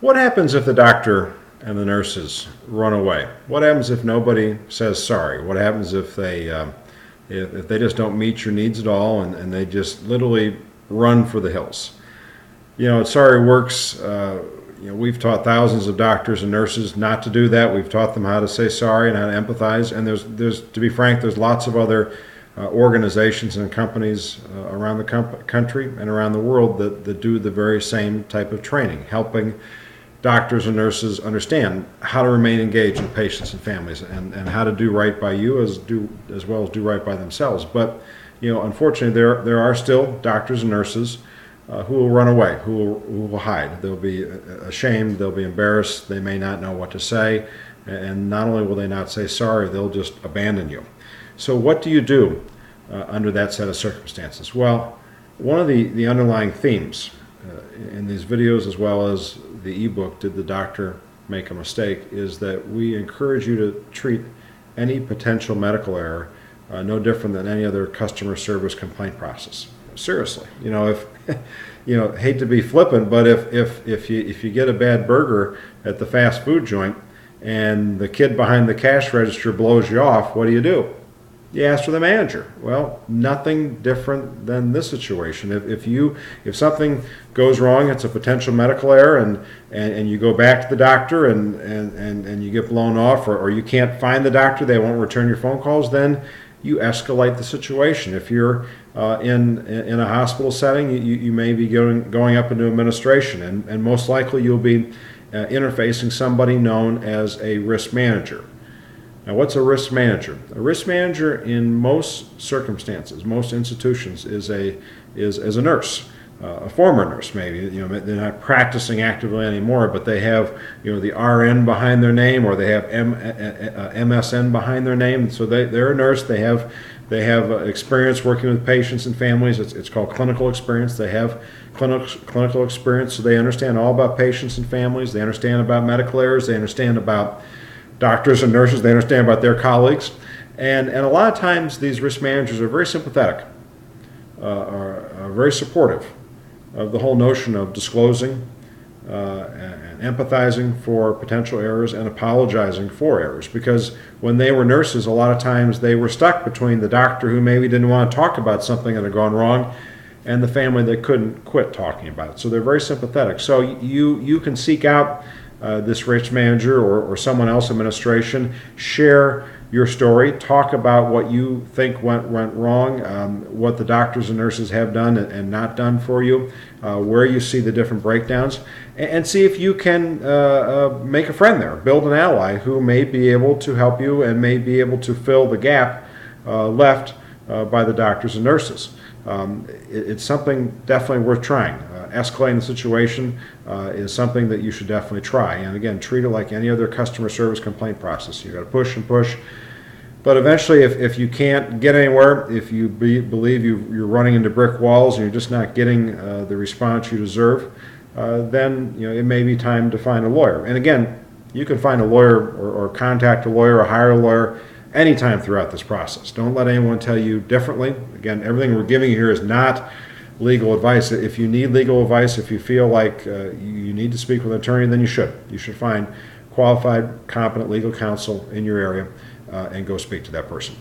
What happens if the doctor and the nurses run away? What happens if nobody says sorry? What happens if they just don't meet your needs at all and they just literally run for the hills? You know, at Sorry Works, we've taught thousands of doctors and nurses not to do that. We've taught them how to say sorry and how to empathize. And there's to be frank, there's lots of other organizations and companies around the country and around the world that do the very same type of training, helping doctors and nurses understand how to remain engaged with patients and families and how to do right by you as well as do right by themselves. But unfortunately, there are still doctors and nurses who will run away, who will hide. They'll be ashamed, they'll be embarrassed, they may not know what to say, and not only will they not say sorry, they'll just abandon you. So what do you do under that set of circumstances? Well, one of the underlying themes in these videos, as well as the ebook, Did the Doctor Make a Mistake?, is that we encourage you to treat any potential medical error no different than any other customer service complaint process. Seriously, if hate to be flippant, but if you get a bad burger at the fast food joint and the kid behind the cash register blows you off, what do? You ask for the manager. Well, nothing different than this situation. If something goes wrong, it's a potential medical error, and you go back to the doctor and you get blown off, or you can't find the doctor, they won't return your phone calls, then you escalate the situation. If you're in a hospital setting, you may be going up into administration, and most likely you'll be interfacing somebody known as a risk manager. Now, what's a risk manager? A risk manager in most circumstances, most institutions, is a nurse, a former nurse maybe. They're not practicing actively anymore, but they have the RN behind their name, or they have MSN behind their name. So they're a nurse. They have experience working with patients and families. It's called clinical experience. They have clinical experience, so they understand all about patients and families. They understand about medical errors. They understand about doctors and nurses. They understand about their colleagues. And a lot of times these risk managers are very sympathetic, are very supportive of the whole notion of disclosing and empathizing for potential errors and apologizing for errors. Because when they were nurses, a lot of times they were stuck between the doctor who maybe didn't want to talk about something that had gone wrong and the family that couldn't quit talking about it. So they're very sympathetic. So you can seek out this risk manager or someone else in administration, share your story, talk about what you think went wrong, what the doctors and nurses have done and not done for you, where you see the different breakdowns, and see if you can make a friend there, build an ally who may be able to help you and may be able to fill the gap left by the doctors and nurses. It's something definitely worth trying. Escalating the situation is something that you should definitely try. And again, treat it like any other customer service complaint process. You've got to push and push. But eventually, if you can't get anywhere, if you believe you're running into brick walls and you're just not getting the response you deserve, then it may be time to find a lawyer. And again, you can find a lawyer or contact a lawyer or hire a lawyer anytime throughout this process. Don't let anyone tell you differently. Again, everything we're giving you here is not legal advice. If you need legal advice, if you feel like you need to speak with an attorney, then you should. You should find qualified, competent legal counsel in your area and go speak to that person.